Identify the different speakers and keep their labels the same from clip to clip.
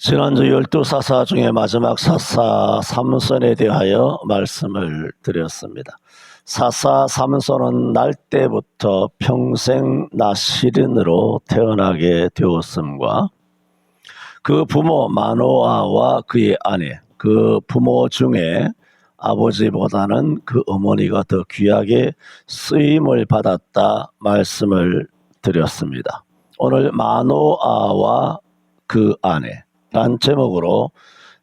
Speaker 1: 지난주 12사사 중에 마지막 사사 삼손에 대하여 말씀을 드렸습니다. 사사 삼손은 날 때부터 평생 나실인으로 태어나게 되었음과 그 부모 마노아와 그의 아내, 그 부모 중에 아버지보다는 그 어머니가 더 귀하게 쓰임을 받았다 말씀을 드렸습니다. 오늘 마노아와 그 아내 란 제목으로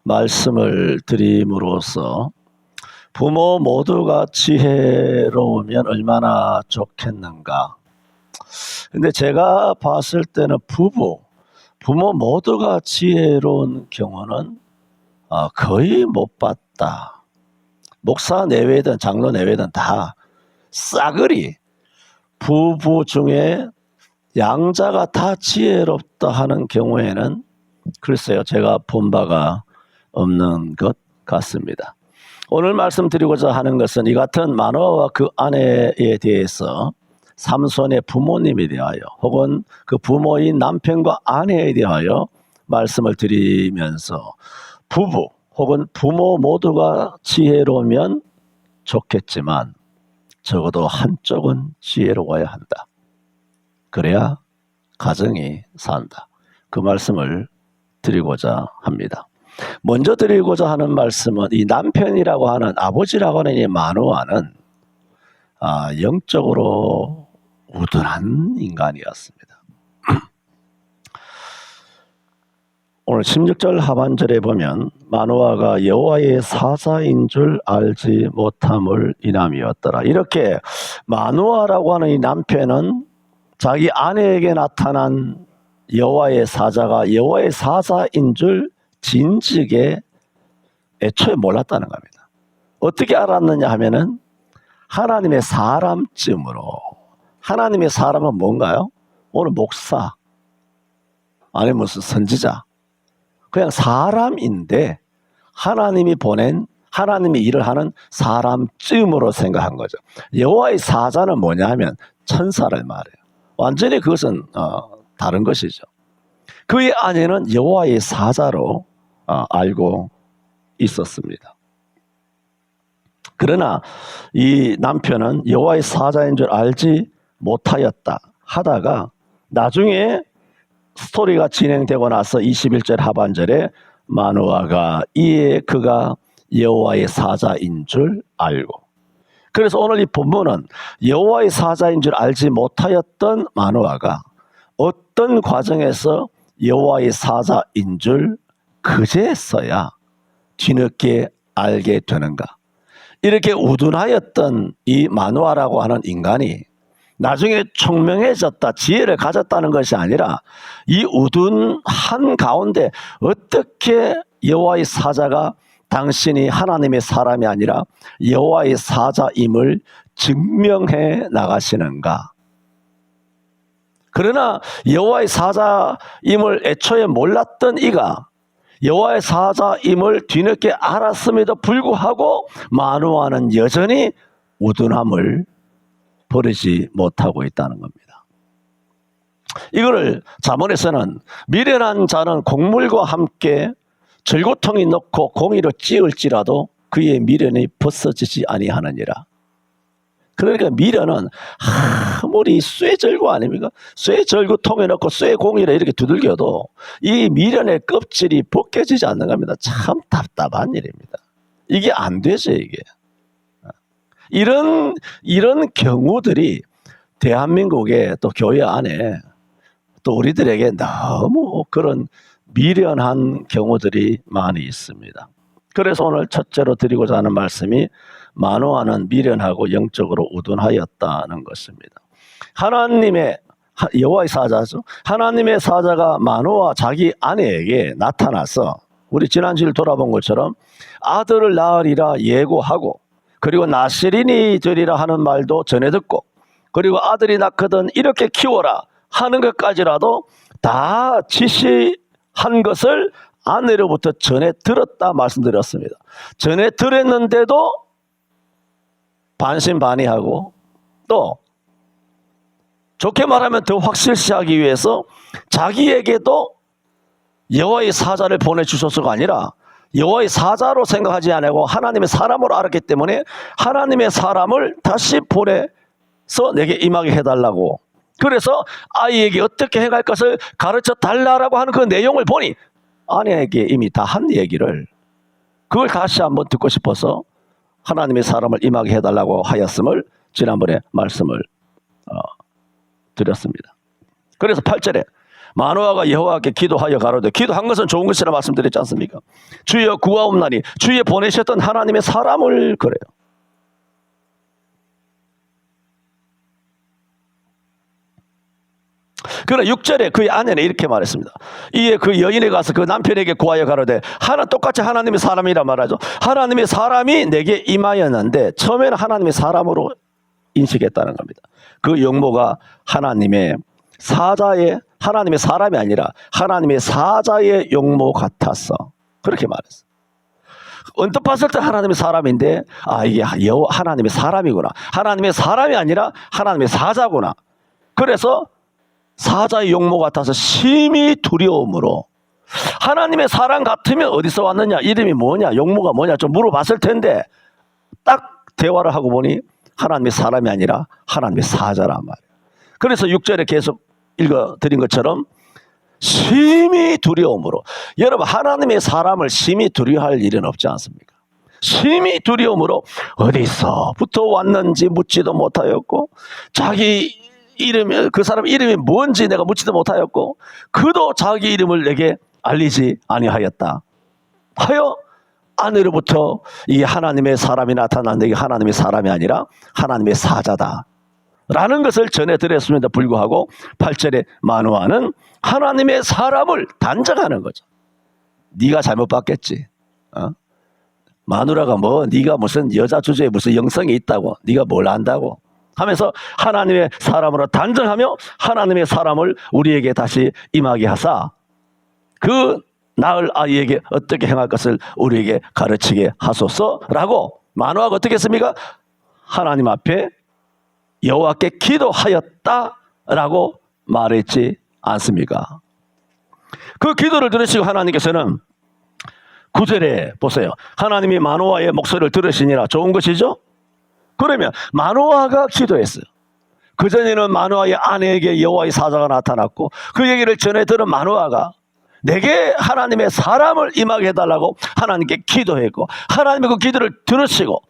Speaker 1: 말씀을 드림으로써 부모 모두가 지혜로우면 얼마나 좋겠는가. 근데 제가 봤을 때는 부모 모두가 지혜로운 경우는 거의 못 봤다. 목사 내외든 장로 내외든 다 싸그리 부부 중에 양자가 다 지혜롭다 하는 경우에는 글쎄요, 제가 본 바가 없는 것 같습니다. 오늘 말씀드리고자 하는 것은 이 같은 마노아와 그 아내에 대해서 삼손의 부모님에 대하여 혹은 그 부모인 남편과 아내에 대하여 말씀을 드리면서 부부 혹은 부모 모두가 지혜로우면 좋겠지만 적어도 한쪽은 지혜로워야 한다. 그래야 가정이 산다. 그 말씀을 드리고자 합니다. 먼저 드리고자 하는 말씀은 이 남편이라고 하는 아버지라고 하는 이 마노아는 영적으로 우둔한 인간이었습니다. 오늘 16절 하반절에 보면 마노아가 여호와의 사자인 줄 알지 못함을 인함이었더라. 이렇게 마노아라고 하는 이 남편은 자기 아내에게 나타난 여호와의 사자가 여호와의 사자인 줄 진즉에 애초에 몰랐다는 겁니다. 어떻게 알았느냐 하면은 하나님의 사람쯤으로. 하나님의 사람은 뭔가요? 오늘 목사 아니 무슨 선지자, 그냥 사람인데 하나님이 보낸 하나님의 일을 하는 사람쯤으로 생각한 거죠. 여호와의 사자는 뭐냐 하면 천사를 말해요. 완전히 그것은 다른 것이죠. 그의 아내는 여호와의 사자로 알고 있었습니다. 그러나 이 남편은 여호와의 사자인 줄 알지 못하였다 하다가 나중에 스토리가 진행되고 나서 21절 하반절에 마노아가 이에 그가 여호와의 사자인 줄 알고, 그래서 오늘 이 본문은 여호와의 사자인 줄 알지 못하였던 마노아가 어떤 과정에서 여호와의 사자인 줄 그제서야 뒤늦게 알게 되는가. 이렇게 우둔하였던 이 마노아라고 하는 인간이 나중에 총명해졌다, 지혜를 가졌다는 것이 아니라 이 우둔한 가운데 어떻게 여호와의 사자가 당신이 하나님의 사람이 아니라 여호와의 사자임을 증명해 나가시는가. 그러나 여호와의 사자임을 애초에 몰랐던 이가 여호와의 사자임을 뒤늦게 알았음에도 불구하고 마노아는 여전히 우둔함을 버리지 못하고 있다는 겁니다. 이거를 잠언에서는 미련한 자는 곡물과 함께 절고통이 넣고 공이로 찧을지라도 그의 미련이 벗어지지 아니하느니라. 그러니까 미련은 아무리 쇠절고 아닙니까? 쇠절구통에 넣고 쇠공이라 이렇게 두들겨도 이 미련의 껍질이 벗겨지지 않는 겁니다. 참 답답한 일입니다. 이게 안 되죠, 이게. 이런 경우들이 대한민국의 또 교회 안에 또 우리들에게 너무 그런 미련한 경우들이 많이 있습니다. 그래서 오늘 첫째로 드리고자 하는 말씀이 마노아는 미련하고 영적으로 우둔하였다는 것입니다. 하나님의 여호와의 사자죠. 하나님의 사자가 마노아 자기 아내에게 나타나서 우리 지난주를 돌아본 것처럼 아들을 낳으리라 예고하고, 그리고 나실인이 되리라 하는 말도 전해 듣고, 그리고 아들이 낳거든 이렇게 키워라 하는 것까지라도 다 지시한 것을 아내로부터 전해 들었다 말씀드렸습니다. 전해 들었는데도 반신반의하고, 또 좋게 말하면 더 확실시하기 위해서 자기에게도 여호와의 사자를 보내주소서가 아니라 여호와의 사자로 생각하지 않고 하나님의 사람으로 알았기 때문에 하나님의 사람을 다시 보내서 내게 임하게 해달라고. 그래서 아이에게 어떻게 해갈 것을 가르쳐 달라고 하는 그 내용을 보니 아내에게 이미 다 한 얘기를, 그걸 다시 한번 듣고 싶어서 하나님의 사람을 임하게 해달라고 하였음을 지난번에 말씀을 드렸습니다. 그래서 8절에 마노아가 여호와께 기도하여 가로되, 기도한 것은 좋은 것이라 말씀드렸지 않습니까? 주여 구하옵나니 주의 보내셨던 하나님의 사람을. 그래요. 그러나 6절에 그의 아내는 이렇게 말했습니다. 이에 그 여인에 가서 그 남편에게 구하여 가로되, 똑같이 하나님의 사람이라 말하죠. 하나님의 사람이 내게 임하였는데 처음에는 하나님의 사람으로 인식했다는 겁니다. 그 용모가 하나님의 사람이 아니라 하나님의 사자의 용모 같았어. 그렇게 말했어. 언뜻 봤을 때 하나님의 사람인데 이게 하나님의 사람이구나. 하나님의 사람이 아니라 하나님의 사자구나. 그래서 사자의 용모 같아서 심히 두려움으로, 하나님의 사람 같으면 어디서 왔느냐, 이름이 뭐냐, 용모가 뭐냐 좀 물어봤을 텐데 딱 대화를 하고 보니 하나님의 사람이 아니라 하나님의 사자란 말이에요. 그래서 6절에 계속 읽어드린 것처럼 심히 두려움으로. 여러분, 하나님의 사람을 심히 두려워할 일은 없지 않습니까? 심히 두려움으로 어디서부터 왔는지 묻지도 못하였고, 자기 이름이, 그 사람 이름이 뭔지 내가 묻지도 못하였고, 그도 자기 이름을 내게 알리지 아니하였다 하여 아내로부터 이 하나님의 사람이 나타난 내게 하나님의 사람이 아니라 하나님의 사자다 라는 것을 전해드렸음에도 불구하고 8절에 마노아는 하나님의 사람을 단정하는 거죠. 네가 잘못 봤겠지. 마누라가 네가 무슨 여자 주제에 무슨 영성이 있다고, 네가 뭘 안다고 하면서 하나님의 사람으로 단정하며 하나님의 사람을 우리에게 다시 임하게 하사 그 낳을 아이에게 어떻게 행할 것을 우리에게 가르치게 하소서라고 마노아가 어떻게 했습니까? 하나님 앞에 여호와께 기도하였다라고 말했지 않습니까? 그 기도를 들으시고 하나님께서는 9절에 보세요. 하나님이 마노아의 목소리를 들으시니라. 좋은 것이죠? 그러면 마노아가 기도했어요. 그전에는 마노아의 아내에게 여호와의 사자가 나타났고 그 얘기를 전해 들은 마노아가 내게 하나님의 사람을 임하게 해달라고 하나님께 기도했고 하나님의 그 기도를 들으시고,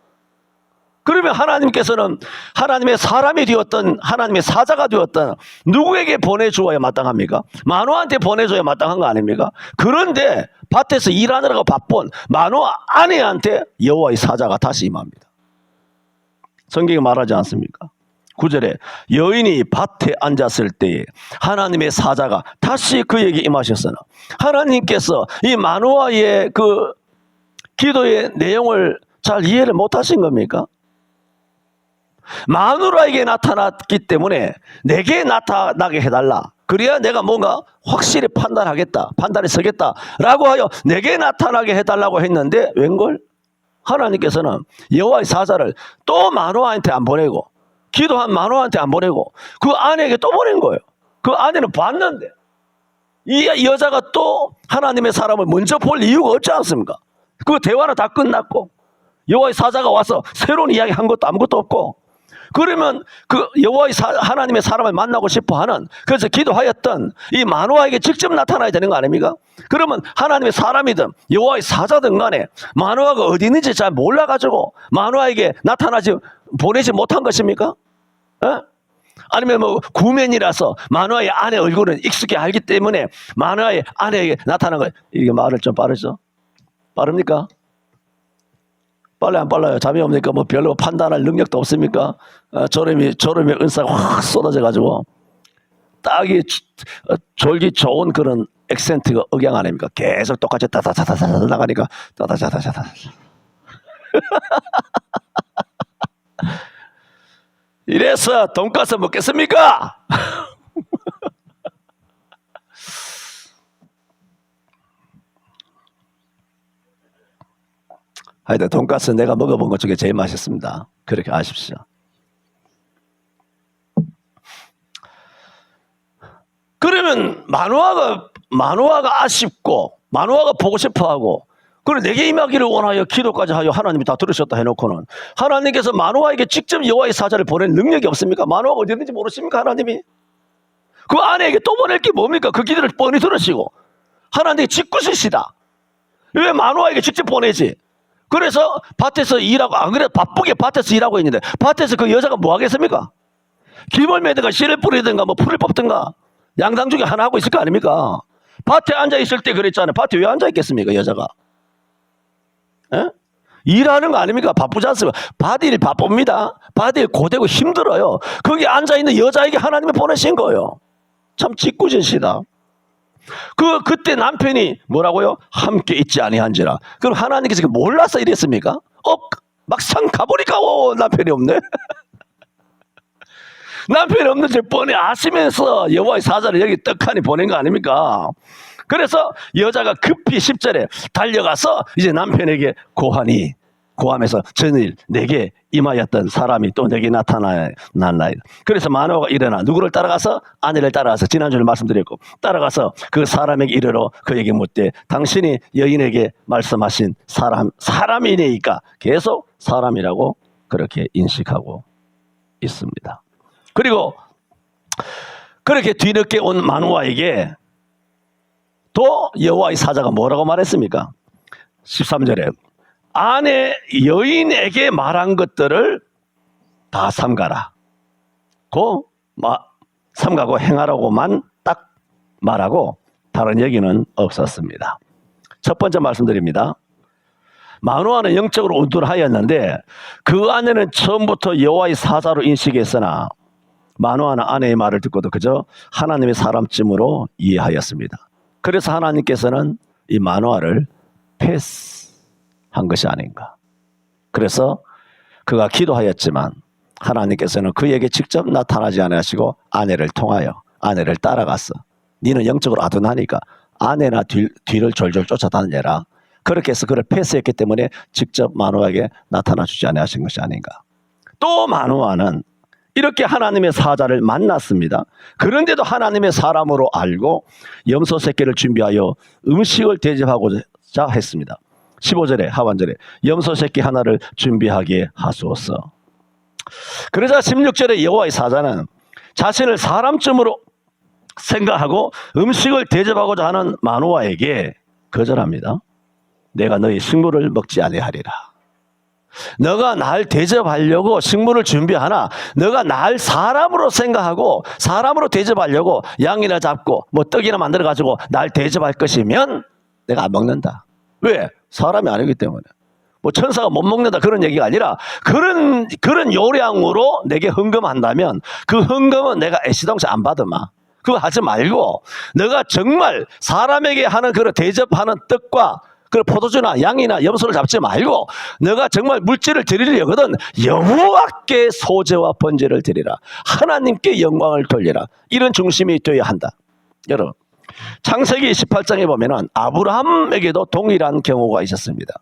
Speaker 1: 그러면 하나님께서는 하나님의 사람이 되었던 하나님의 사자가 되었던 누구에게 보내주어야 마땅합니까? 마노아한테 보내줘야 마땅한 거 아닙니까? 그런데 밭에서 일하느라고 바쁜 마노아 아내한테 여호와의 사자가 다시 임합니다. 성경이 말하지 않습니까? 9절에 여인이 밭에 앉았을 때에 하나님의 사자가 다시 그에게 임하셨으나, 하나님께서 이 마노아의 그 기도의 내용을 잘 이해를 못하신 겁니까? 마누라에게 나타났기 때문에 내게 나타나게 해달라. 그래야 내가 뭔가 확실히 판단에 서겠다라고 하여 내게 나타나게 해달라고 했는데 웬걸? 하나님께서는 여호와의 사자를 또 마노아한테 안 보내고 기도한 마노아한테 안 보내고 그 아내에게 또 보낸 거예요. 그 아내는 봤는데 이 여자가 또 하나님의 사람을 먼저 볼 이유가 없지 않습니까? 그 대화는 다 끝났고 여호와의 사자가 와서 새로운 이야기 한 것도 아무것도 없고, 그러면 그 하나님의 사람을 만나고 싶어하는, 그래서 기도하였던 이 마노아에게 직접 나타나야 되는 거 아닙니까? 그러면 하나님의 사람이든 여호와의 사자든 간에 마노아가 어디 있는지 잘 몰라가지고 마노아에게 보내지 못한 것입니까? 아니면 구면이라서 마노아의 아내 얼굴은 익숙히 알기 때문에 마노아의 아내에게 나타난 거예요. 이게 말을 좀 빠르죠? 빠릅니까? 빨라요, 안 빨라요? 잠이 옵니까? 별로 판단할 능력도 없습니까? 졸음의 은사가 확 쏟아져가지고 딱이 졸기 좋은 그런 액센트가 억양 아닙니까? 계속 똑같이 따다다다다 나가니까 따다다다다. 이래서 돈가스 먹겠습니까? 하여튼 돈가스 내가 먹어본 것 중에 제일 맛있습니다. 그렇게 아십시오. 그러면 마노아가 마노아가 아쉽고 마노아가 보고 싶어하고 그리고 내게 임하기를 원하여 기도까지 하여 하나님이 다 들으셨다 해놓고는 하나님께서 마노아에게 직접 여호와의 사자를 보낼 능력이 없습니까? 마노아가 어디 있는지 모르십니까? 하나님이 그 아내에게 또 보낼 게 뭡니까? 그 기도를 뻔히 들으시고 하나님이 짓궂으시다. 왜 마노아에게 직접 보내지? 그래서 밭에서 일하고 안 그래 바쁘게 밭에서 일하고 있는데 밭에서 그 여자가 뭐 하겠습니까? 김을 매든가 씨를 뿌리든가 뭐 풀을 뽑든가 양당 중에 하나 하고 있을 거 아닙니까? 밭에 앉아 있을 때 그랬잖아요. 밭에 왜 앉아 있겠습니까? 여자가 에? 일하는 거 아닙니까? 바쁘지 않습니까? 밭일 바쁩니다. 밭일 고되고 힘들어요. 거기 앉아 있는 여자에게 하나님이 보내신 거예요. 참 짓궂으시다. 그때 남편이 뭐라고요? 함께 있지 아니한지라. 그럼 하나님께서 몰라서 이랬습니까? 막상 가보니까 남편이 없네. 남편이 없는 줄 뻔히 아시면서 여호와의 사자를 여기 떡하니 보낸 거 아닙니까? 그래서 여자가 급히 10절에 달려가서 이제 남편에게 고하면서 전일 내게 임하였던 사람이 또 내게 나타났나이다. 그래서 마노아가 일어나 누구를 따라가서 아내를 따라가서 지난주에 말씀드렸고 따라가서 그 사람에게 이르러 그에게 묻되 당신이 여인에게 말씀하신 사람이니까 계속 사람이라고 그렇게 인식하고 있습니다. 그리고 그렇게 뒤늦게 온 마노아에게 또 여호와의 사자가 뭐라고 말했습니까? 13절에 아내 여인에게 말한 것들을 다 삼가라. 삼가고 행하라고만 딱 말하고 다른 얘기는 없었습니다. 첫 번째 말씀드립니다. 마노아는 영적으로 온둔하였는데 그 아내는 처음부터 여호와의 사자로 인식했으나 마노아는 아내의 말을 듣고도 그저 하나님의 사람쯤으로 이해하였습니다. 그래서 하나님께서는 이 마노아를 패스한 것이 아닌가. 그래서 그가 기도하였지만 하나님께서는 그에게 직접 나타나지 않으시고 아내를 통하여 아내를 따라갔어. 니는 영적으로 아둔하니까 아내나 뒤를 졸졸 쫓아다니라. 그렇게 해서 그를 패스했기 때문에 직접 마노아에게 나타나 주지 않으신 것이 아닌가. 또 마노아는 이렇게 하나님의 사자를 만났습니다. 그런데도 하나님의 사람으로 알고 염소 새끼를 준비하여 음식을 대접하고자 했습니다. 15절에 하반절에 염소 새끼 하나를 준비하게 하소서. 그러자 16절에 여호와의 사자는 자신을 사람쯤으로 생각하고 음식을 대접하고자 하는 마노아에게 거절합니다. 내가 너희 식물을 먹지 아니하리라. 너가 날 대접하려고 식물을 준비하나 너가 날 사람으로 생각하고 사람으로 대접하려고 양이나 잡고 뭐 떡이나 만들어 가지고 날 대접할 것이면 내가 안 먹는다. 왜? 사람이 아니기 때문에. 뭐 천사가 못 먹는다 그런 얘기가 아니라 그런 요량으로 내게 헌금한다면 그 헌금은 내가 애시당초 안 받으마. 그거 하지 말고 너가 정말 사람에게 하는 그런 대접하는 떡과 그 포도주나 양이나 염소를 잡지 말고 너가 정말 물질을 드리려거든 여호와께 소제와 번제를 드리라. 하나님께 영광을 돌리라. 이런 중심이 되어야 한다. 여러분 창세기 18장에 보면은 아브라함에게도 동일한 경우가 있었습니다.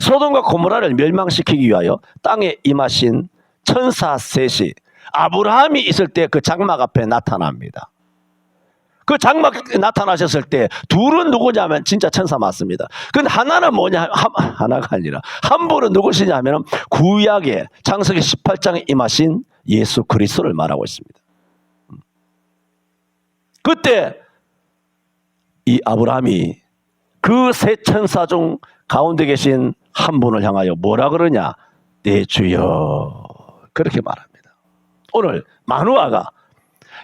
Speaker 1: 소돔과 고모라를 멸망시키기 위하여 땅에 임하신 천사 셋이 아브라함이 있을 때 그 장막 앞에 나타납니다. 그 장막에 나타나셨을 때 둘은 누구냐면 진짜 천사 맞습니다. 근데 하나는 뭐냐? 하나가 아니라 한 분은 누구시냐면 구약의 창세기 18장에 임하신 예수 그리스도를 말하고 있습니다. 그때 이 아브라함이 그 세 천사 중 가운데 계신 한 분을 향하여 뭐라 그러냐? 내 주여 그렇게 말합니다. 오늘 마노아가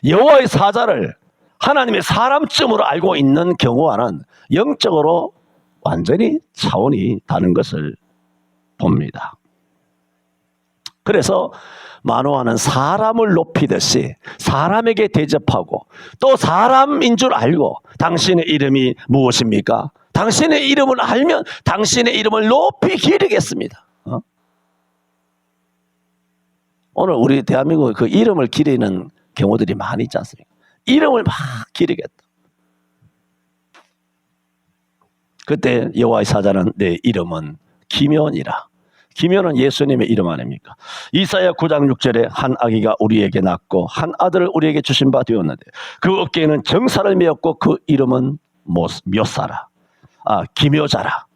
Speaker 1: 여호와의 사자를 하나님의 사람쯤으로 알고 있는 경우와는 영적으로 완전히 차원이 다른 것을 봅니다. 그래서 마노아는 사람을 높이듯이 사람에게 대접하고 또 사람인 줄 알고 당신의 이름이 무엇입니까? 당신의 이름을 알면 당신의 이름을 높이 기리겠습니다. 오늘 우리 대한민국 그 이름을 기리는 경우들이 많이 있지 않습니까? 이름을 막 기리겠다. 그때 여호와의 사자는 내 이름은 기면이라. 기면은 예수님의 이름 아닙니까? 이사야 9장 6절에 한 아기가 우리에게 낳고 한 아들을 우리에게 주신 바 되었는데 그 어깨에는 정사를 메었고 그 이름은 못 살아. 기묘자라.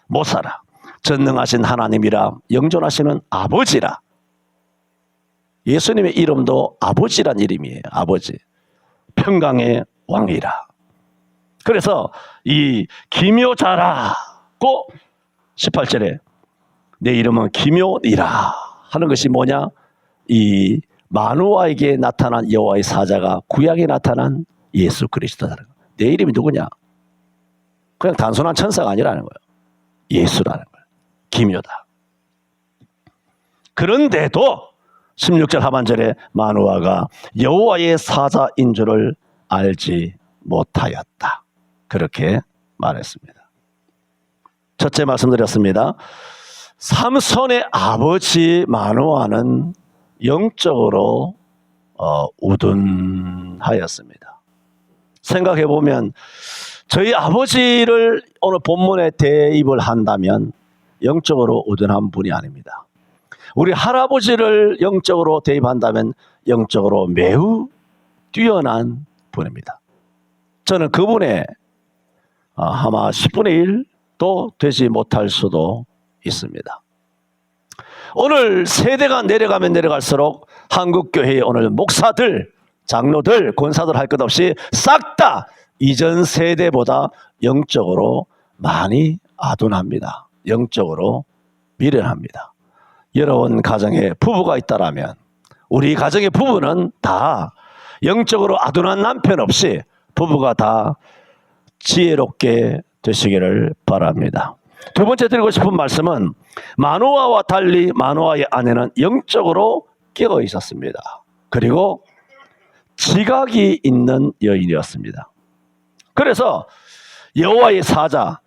Speaker 1: 못 살아. 전능하신 하나님이라 영존하시는 아버지라. 예수님의 이름도 아버지란 이름이에요. 아버지. 평강의 왕이라. 그래서 이 기묘자라고 18절에 내 이름은 기묘니라 하는 것이 뭐냐? 이 마누아에게 나타난 여호와의 사자가 구약에 나타난 예수 그리스도라는 거예요. 내 이름이 누구냐? 그냥 단순한 천사가 아니라는 거예요. 예수라는 거예요. 기묘다. 그런데도 16절 하반절에 마누아가 여호와의 사자인 줄을 알지 못하였다. 그렇게 말했습니다. 첫째 말씀드렸습니다. 삼손의 아버지 마누아는 영적으로 우둔하였습니다. 생각해보면 저희 아버지를 오늘 본문에 대입을 한다면 영적으로 우둔한 분이 아닙니다. 우리 할아버지를 영적으로 대입한다면 영적으로 매우 뛰어난 분입니다. 저는 그분의 아마 10분의 1도 되지 못할 수도 있습니다. 오늘 세대가 내려가면 내려갈수록 한국교회의 오늘 목사들, 장로들, 권사들 할 것 없이 싹 다 이전 세대보다 영적으로 많이 아둔합니다. 영적으로 미련합니다. 여러분 가정에 부부가 있다라면 우리 가정의 부부는 다 영적으로 아둔한 남편 없이 부부가 다 지혜롭게 되시기를 바랍니다. 두 번째 드리고 싶은 말씀은 마누아와 달리 마누아의 아내는 영적으로 깨어 있었습니다. 그리고 지각이 있는 여인이었습니다. 그래서 여호와의 사자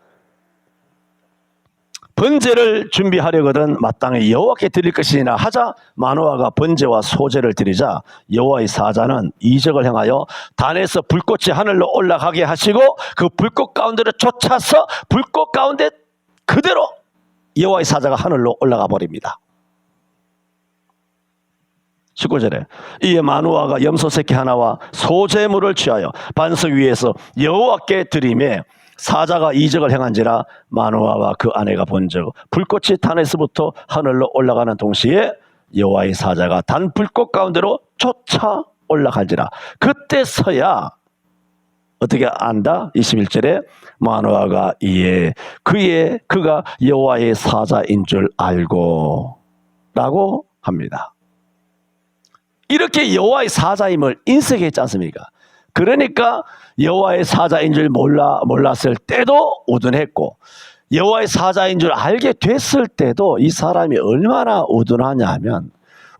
Speaker 1: 번제를 준비하려거든 마땅히 여호와께 드릴 것이니라 하자 마누아가 번제와 소제를 드리자 여호와의 사자는 이적을 행하여 단에서 불꽃이 하늘로 올라가게 하시고 그 불꽃 가운데를 쫓아서 불꽃 가운데 그대로 여호와의 사자가 하늘로 올라가 버립니다. 19절에 이에 마누아가 염소 새끼 하나와 소제물을 취하여 반석 위에서 여호와께 드리매 사자가 이적을 행한지라 마누아와 그 아내가 본즉 불꽃이 단에서부터 하늘로 올라가는 동시에 여호와의 사자가 단 불꽃 가운데로 쫓아 올라갈지라. 그때서야 어떻게 안다? 21절에 마누아가 이에 그가 여호와의 사자인 줄 알고 라고 합니다. 이렇게 여호와의 사자임을 인식했지 않습니까? 그러니까 여호와의 사자인 줄 몰랐을 때도 우둔했고 여호와의 사자인 줄 알게 됐을 때도 이 사람이 얼마나 우둔하냐 하면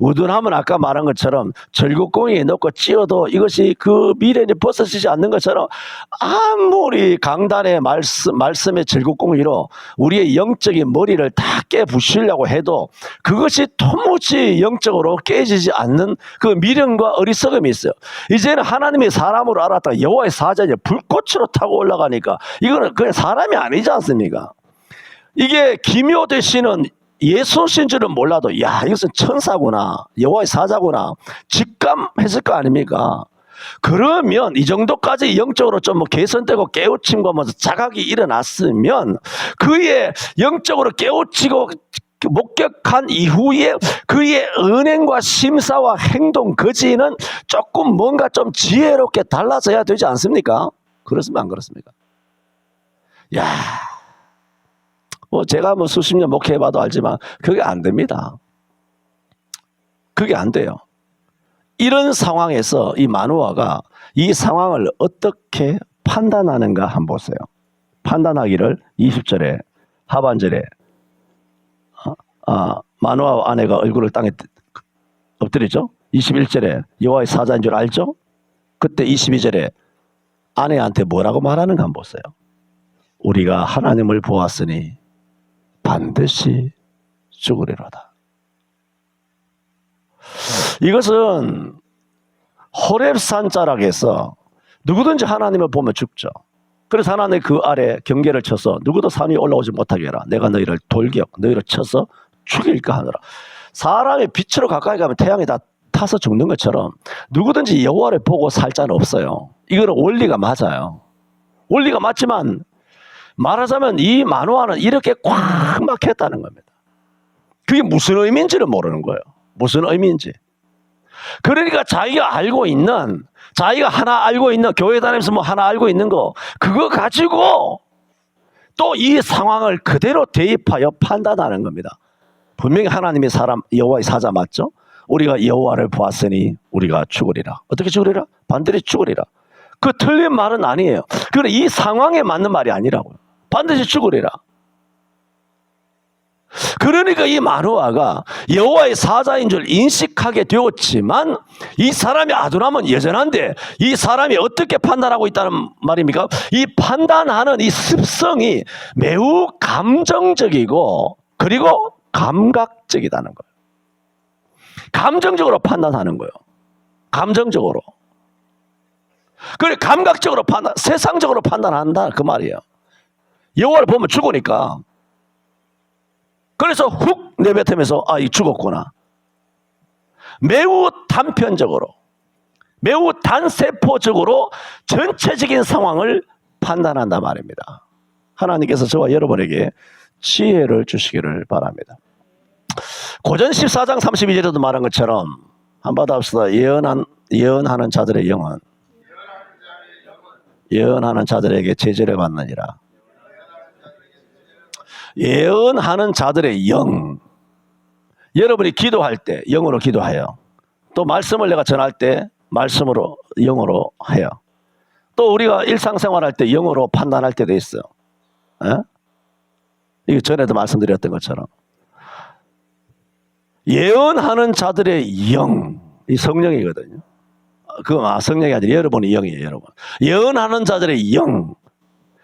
Speaker 1: 우둔하면 아까 말한 것처럼 절구공에 넣고 찧어도 이것이 그 미련이 벗어지지 않는 것처럼 아무리 강단의 말씀의 절구공이로 우리의 영적인 머리를 다 깨부시려고 해도 그것이 도무지 영적으로 깨지지 않는 그 미련과 어리석음이 있어요. 이제는 하나님의 사람으로 알았다가 여호와의 사자에 불꽃으로 타고 올라가니까 이거는 그냥 사람이 아니지 않습니까? 이게 기묘 되시는 예수신 줄은 몰라도 야 이것은 천사구나 여호와의 사자구나 직감했을 거 아닙니까? 그러면 이 정도까지 영적으로 좀 개선되고 깨우침과 자각이 일어났으면 그의 영적으로 깨우치고 목격한 이후에 그의 은행과 심사와 행동 거지는 조금 뭔가 좀 지혜롭게 달라져야 되지 않습니까? 그렇습니까? 안 그렇습니까? 야. 제가 수십 년 목회해봐도 알지만 그게 안 됩니다. 그게 안 돼요. 이런 상황에서 이 마누아가 이 상황을 어떻게 판단하는가 한번 보세요. 판단하기를 20절에 하반절에 마누아와 아내가 얼굴을 땅에 엎드리죠. 21절에 여호와의 사자인 줄 알죠. 그때 22절에 아내한테 뭐라고 말하는가 한번 보세요. 우리가 하나님을 보았으니 반드시 죽으리로다. 이것은 호렙산 자락에서 누구든지 하나님을 보면 죽죠. 그래서 하나님이 그 아래 경계를 쳐서 누구도 산 위에 올라오지 못하게 해라. 내가 너희를 너희를 쳐서 죽일까 하느라. 사람이 빛으로 가까이 가면 태양이 다 타서 죽는 것처럼 누구든지 여호와를 보고 살 자는 없어요. 이거는 원리가 맞아요. 원리가 맞지만 말하자면 이 만화는 이렇게 꽉 막혔다는 겁니다. 그게 무슨 의미인지를 모르는 거예요. 무슨 의미인지. 그러니까 자기가 하나 알고 있는, 교회 다니면서 뭐 하나 알고 있는 거, 그거 가지고 또 이 상황을 그대로 대입하여 판단하는 겁니다. 분명히 하나님의 사람, 여호와의 사자 맞죠? 우리가 여호와를 보았으니 우리가 죽으리라. 어떻게 죽으리라? 반드시 죽으리라. 그 틀린 말은 아니에요. 그런데 이 상황에 맞는 말이 아니라고요. 반드시 죽으리라. 그러니까 이 마노아가 여호와의 사자인 줄 인식하게 되었지만 이 사람이 아두람은 여전한데 이 사람이 어떻게 판단하고 있다는 말입니까? 이 판단하는 이 습성이 매우 감정적이고 그리고 감각적이다는 거예요. 감정적으로 판단하는 거예요. 감정적으로. 그래 감각적으로 세상적으로 판단한다 그 말이에요. 여호와를 보면 죽으니까. 그래서 훅 내뱉으면서 이 죽었구나. 매우 단편적으로, 매우 단세포적으로 전체적인 상황을 판단한단 말입니다. 하나님께서 저와 여러분에게 지혜를 주시기를 바랍니다. 고전 14장 32절에도 말한 것처럼 한번 더 합시다. 예언하는 자들의 영은 예언하는 자들에게 제재를 받느니라. 예언하는 자들의 영. 여러분이 기도할 때 영으로 기도해요. 또 말씀을 내가 전할 때 말씀으로 영으로 해요. 또 우리가 일상생활할 때 영으로 판단할 때도 있어요. 이게 전에도 말씀드렸던 것처럼 예언하는 자들의 영, 이 성령이거든요. 성령이 아니라 여러분의 영이에요. 여러분 예언하는 자들의 영,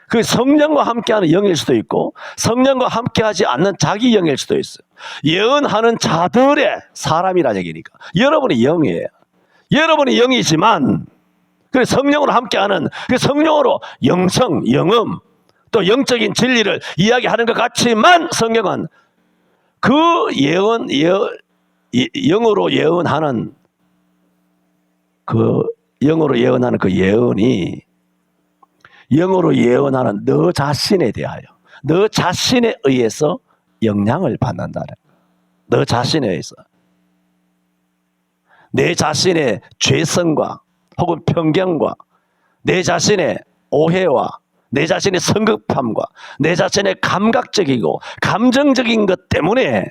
Speaker 1: 그 성령과 함께하는 영일 수도 있고 성령과 함께하지 않는 자기 영일 수도 있어요. 예언하는 자들의 사람이라는 얘기니까 여러분이 영이에요. 여러분이 영이지만 그 성령으로 함께하는 그 성령으로 영성, 영음 또 영적인 진리를 이야기하는 것 같지만 성경은 그 영으로 예언하는 그 예언이 영어로 예언하는 너 자신에 대하여, 너 자신에 의해서 영향을 받는다는 거예요. 너 자신에 의해서. 내 자신의 죄성과 혹은 편견과 내 자신의 오해와 내 자신의 성급함과 내 자신의 감각적이고 감정적인 것 때문에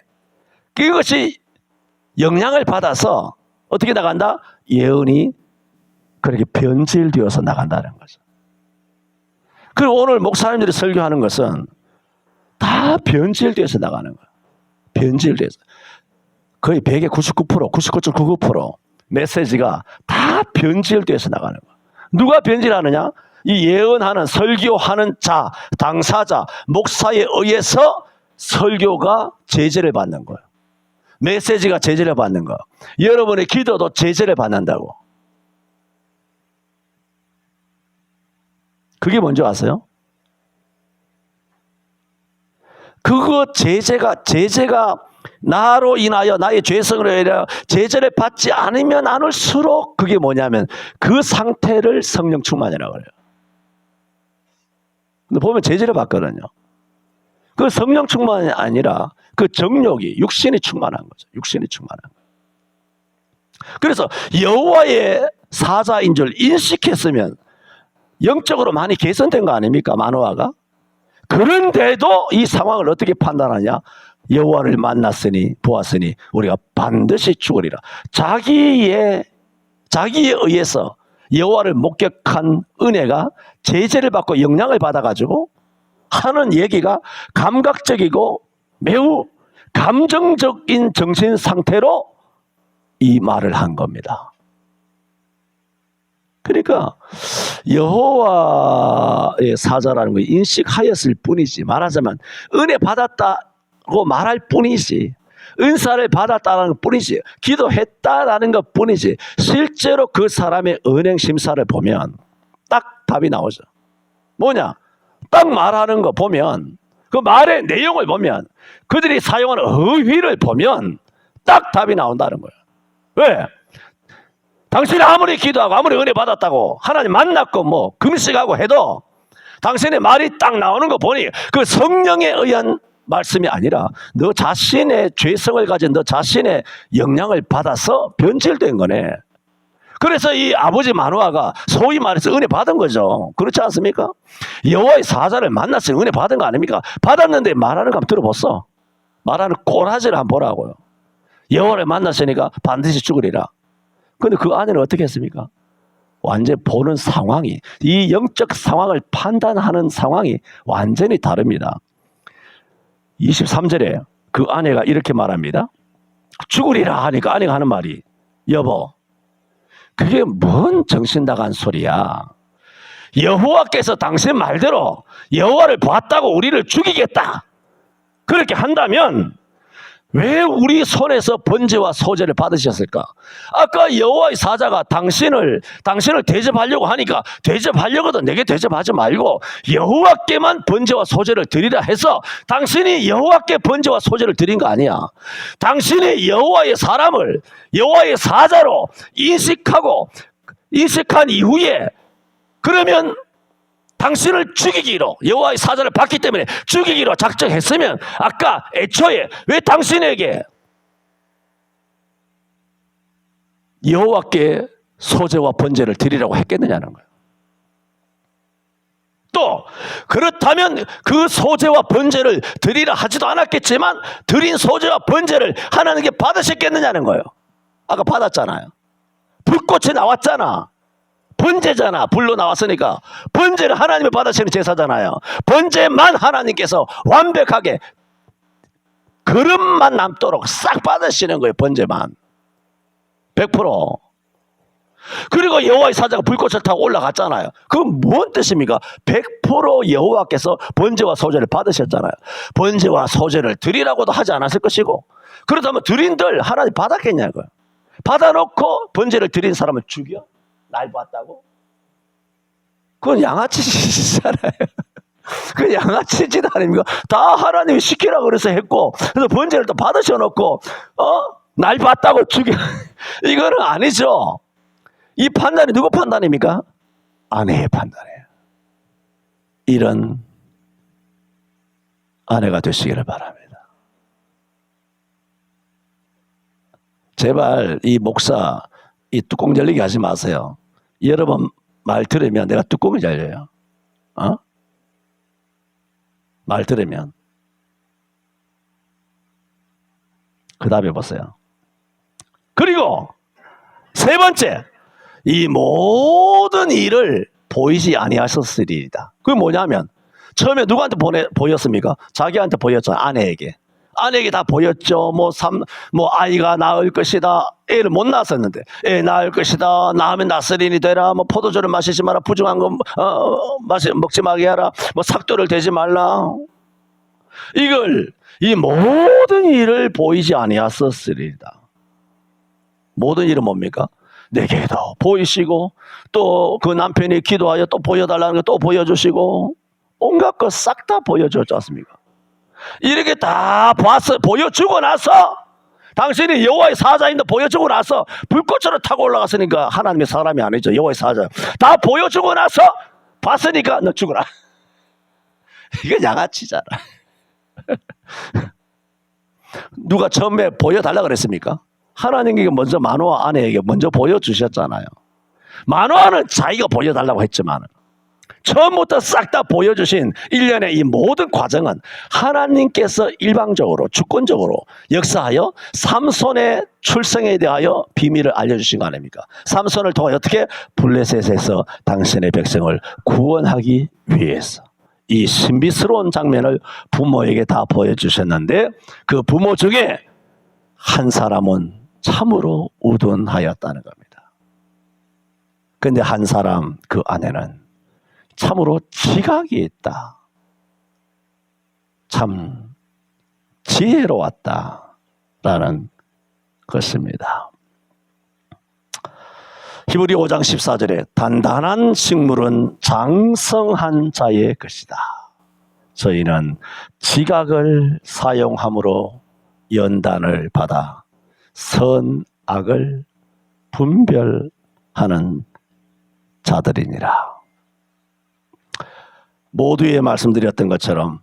Speaker 1: 그것이 영향을 받아서 어떻게 나간다? 예언이 그렇게 변질되어서 나간다는 거죠. 그리고 오늘 목사님들이 설교하는 것은 다 변질돼서 나가는 거예요. 변질돼서. 거의 100에 99%, 99.99% 메시지가 다 변질돼서 나가는 거예요. 누가 변질하느냐? 이 예언하는, 설교하는 자, 당사자, 목사에 의해서 설교가 제재를 받는 거예요. 메시지가 제재를 받는 거예요. 여러분의 기도도 제재를 받는다고. 그게 뭔지 아세요? 그거 제재가 나로 인하여 나의 죄성으로 인하여 제재를 받지 않으면 않을수록 그게 뭐냐면 그 상태를 성령 충만이라고 그래요. 근데 보면 제재를 받거든요. 그 성령 충만이 아니라 그 정욕이 육신이 충만한 거죠. 육신이 충만한 거예요. 그래서 여호와의 사자인 줄 인식했으면 영적으로 많이 개선된 거 아닙니까? 마노아가. 그런데도 이 상황을 어떻게 판단하냐? 여호와를 보았으니 우리가 반드시 죽으리라. 자기에 의해서 여호와를 목격한 은혜가 제재를 받고 영향을 받아가지고 하는 얘기가 감각적이고 매우 감정적인 정신 상태로 이 말을 한 겁니다. 그러니까 여호와의 사자라는 걸 인식하였을 뿐이지, 말하자면 은혜 받았다고 말할 뿐이지, 은사를 받았다는 것 뿐이지, 기도했다라는 것 뿐이지, 실제로 그 사람의 은행 심사를 보면 딱 답이 나오죠. 뭐냐? 딱 말하는 거 보면, 그 말의 내용을 보면, 그들이 사용하는 어휘를 보면 딱 답이 나온다는 거예요. 왜? 당신이 아무리 기도하고 아무리 은혜 받았다고 하나님 만났고 뭐 금식하고 해도 당신의 말이 딱 나오는 거 보니 그 성령에 의한 말씀이 아니라 너 자신의 죄성을 가진 너 자신의 영향을 받아서 변질된 거네. 그래서 이 아버지 마노아가 소위 말해서 은혜 받은 거죠. 그렇지 않습니까? 여호와의 사자를 만났으니 은혜 받은 거 아닙니까? 받았는데 말하는 거 한번 들어봤어. 말하는 꼬라지를 한번 보라고요. 여호와를 만났으니까 반드시 죽으리라. 근데 그 아내는 어떻게 했습니까? 완전히 보는 상황이, 이 영적 상황을 판단하는 상황이 완전히 다릅니다. 23절에 그 아내가 이렇게 말합니다. 죽으리라 하니까 아내가 하는 말이, 여보, 그게 뭔 정신 나간 소리야. 여호와께서 당신 말대로 여호와를 봤다고 우리를 죽이겠다, 그렇게 한다면 왜 우리 손에서 번제와 소제를 받으셨을까? 아까 여호와의 사자가 당신을 대접하려고 하니까 대접하려고도 내게 대접하지 말고 여호와께만 번제와 소제를 드리라 해서 당신이 여호와께 번제와 소제를 드린 거 아니야. 당신이 여호와의 사람을 여호와의 사자로 인식한 이후에 그러면 당신을 죽이기로, 여호와의 사자를 받기 때문에 죽이기로 작정했으면 아까 애초에 왜 당신에게 여호와께 소제와 번제를 드리라고 했겠느냐는 거예요. 또 그렇다면 그 소제와 번제를 드리라 하지도 않았겠지만 드린 소제와 번제를 하나님께 받으셨겠느냐는 거예요. 아까 받았잖아요. 불꽃이 나왔잖아. 번제잖아. 불로 나왔으니까 번제를 하나님이 받으시는 제사잖아요. 번제만 하나님께서 완벽하게 그릇만 남도록 싹 받으시는 거예요. 번제만 100%. 그리고 여호와의 사자가 불꽃을 타고 올라갔잖아요. 그건 뭔 뜻입니까? 100% 여호와께서 번제와 소제를 받으셨잖아요. 번제와 소제를 드리라고도 하지 않았을 것이고, 그렇다면 드린들 하나님 받았겠냐고요. 받아놓고 번제를 드린 사람을 죽여? 날 봤다고? 그건 양아치 짓이잖아요. 그건 양아치 짓 아닙니까? 다 하나님이 시키라고 그래서 했고, 그래서 번제를 또 받으셔놓고 날 봤다고 죽여? 이거는 아니죠. 이 판단이 누구 판단입니까? 아내의 판단이에요. 이런 아내가 되시기를 바랍니다. 제발 이 목사 이 뚜껑 열리게 하지 마세요. 여러 번 말 들으면 내가 뚜껑이 열려요. 말 들으면. 그 다음에 보세요. 그리고 세 번째, 이 모든 일을 보이지 아니하셨으리이다. 그게 뭐냐면 처음에 누구한테 보였습니까? 자기한테 보였죠. 아내에게 다 보였죠. 뭐 아이가 낳을 것이다. 애를 못 낳았었는데 애 낳을 것이다. 낳으면 나스린이 되라. 뭐 포도주를 마시지 마라. 부정한 거 먹지 마게 하라. 뭐 삭도를 대지 말라. 이 모든 일을 보이지 아니하셨으리이다. 모든 일은 뭡니까? 내게도 보이시고 또 그 남편이 기도하여 또 보여달라는 거 또 보여주시고 온갖 것 싹 다 보여줬지 않습니까? 이렇게 다 보여주고 나서 당신이 여호와의 사자인데 보여주고 나서 불꽃으로 타고 올라갔으니까 하나님의 사람이 아니죠. 여호와의 사자. 다 보여주고 나서 봤으니까 너 죽어라. 이게 양아치잖아. 누가 처음에 보여달라 그랬습니까? 하나님께 먼저 마노아 아내에게 먼저 보여주셨잖아요. 마노아는 자기가 보여달라고 했지만 처음부터 싹 다 보여주신 일련의 이 모든 과정은 하나님께서 일방적으로 주권적으로 역사하여 삼손의 출생에 대하여 비밀을 알려주신 거 아닙니까? 삼손을 통해 어떻게? 블레셋에서 당신의 백성을 구원하기 위해서 이 신비스러운 장면을 부모에게 다 보여주셨는데 그 부모 중에 한 사람은 참으로 우둔하였다는 겁니다. 그런데 한 사람, 그 아내는 참으로 지각이 있다. 참 지혜로웠다라는 것입니다. 히브리 5장 14절에 단단한 식물은 장성한 자의 것이다. 저희는 지각을 사용함으로 연단을 받아 선악을 분별하는 자들이니라. 모두에 말씀드렸던 것처럼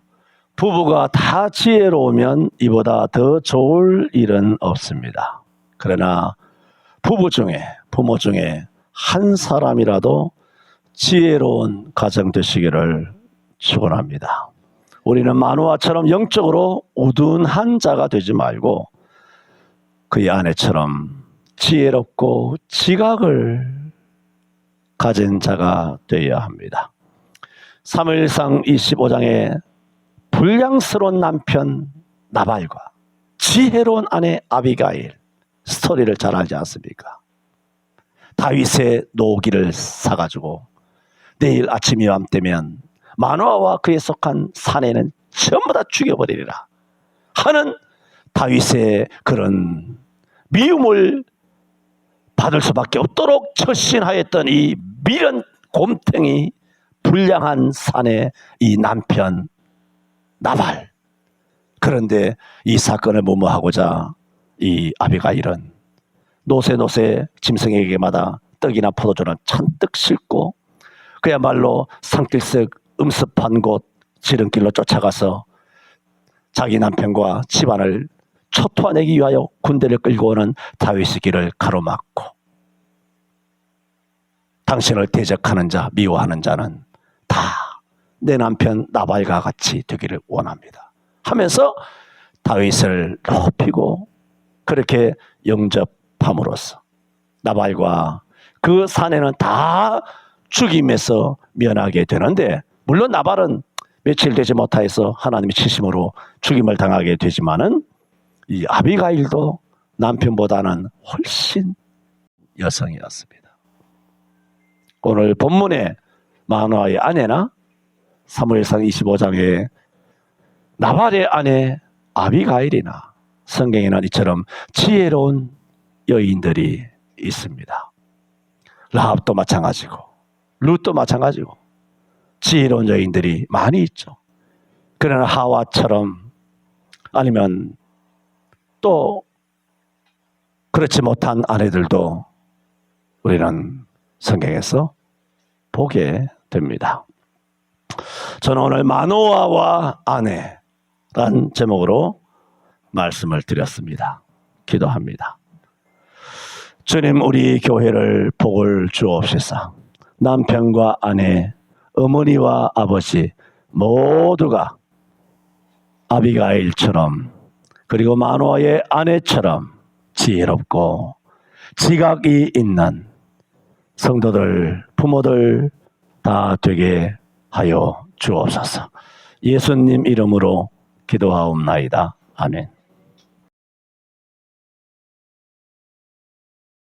Speaker 1: 부부가 다 지혜로우면 이보다 더 좋을 일은 없습니다. 그러나 부모 중에 한 사람이라도 지혜로운 가정 되시기를 축원합니다. 우리는 마노아처럼 영적으로 우둔한 자가 되지 말고 그의 아내처럼 지혜롭고 지각을 가진 자가 되어야 합니다. 사무엘상 25장에 불량스러운 남편 나발과 지혜로운 아내 아비가일 스토리를 잘 알지 않습니까? 다윗의 노기를 사가지고 내일 아침 이맘 때면 마노아와 그에 속한 사내는 전부 다 죽여버리리라 하는 다윗의 그런 미움을 받을 수밖에 없도록 처신하였던 이 미련 곰탱이 불량한 사내 이 남편 나발. 그런데 이 사건을 무모하고자 이 아비가일은 노새 짐승에게마다 떡이나 포도주는 잔뜩 싣고 그야말로 산길석 음습한 곳 지름길로 쫓아가서 자기 남편과 집안을 초토화내기 위하여 군대를 끌고 오는 다윗의 길을 가로막고 당신을 대적하는 자, 미워하는 자는 다 내 남편 나발과 같이 되기를 원합니다 하면서 다윗을 높이고 그렇게 영접함으로써 나발과 그 사내는 다 죽임에서 면하게 되는데, 물론 나발은 며칠 되지 못하여서 하나님의 치심으로 죽임을 당하게 되지만은 이 아비가일도 남편보다는 훨씬 여성이었습니다. 오늘 본문의 마노아의 아내나 사무엘상 25장의 나발의 아내 아비가일이나 성경에는 이처럼 지혜로운 여인들이 있습니다. 라합도 마찬가지고 룻도 마찬가지고 지혜로운 여인들이 많이 있죠. 그러나 하와처럼 아니면 또 그렇지 못한 아내들도 우리는 성경에서 보게 됩니다. 저는 오늘 마노아와 아내란 제목으로 말씀을 드렸습니다. 기도합니다. 주님, 우리 교회를 복을 주옵소서. 남편과 아내, 어머니와 아버지 모두가 아비가일처럼 그리고 마노아의 아내처럼 지혜롭고 지각이 있는 성도들, 부모들 다 되게 하여 주옵소서. 예수님 이름으로 기도하옵나이다. 아멘.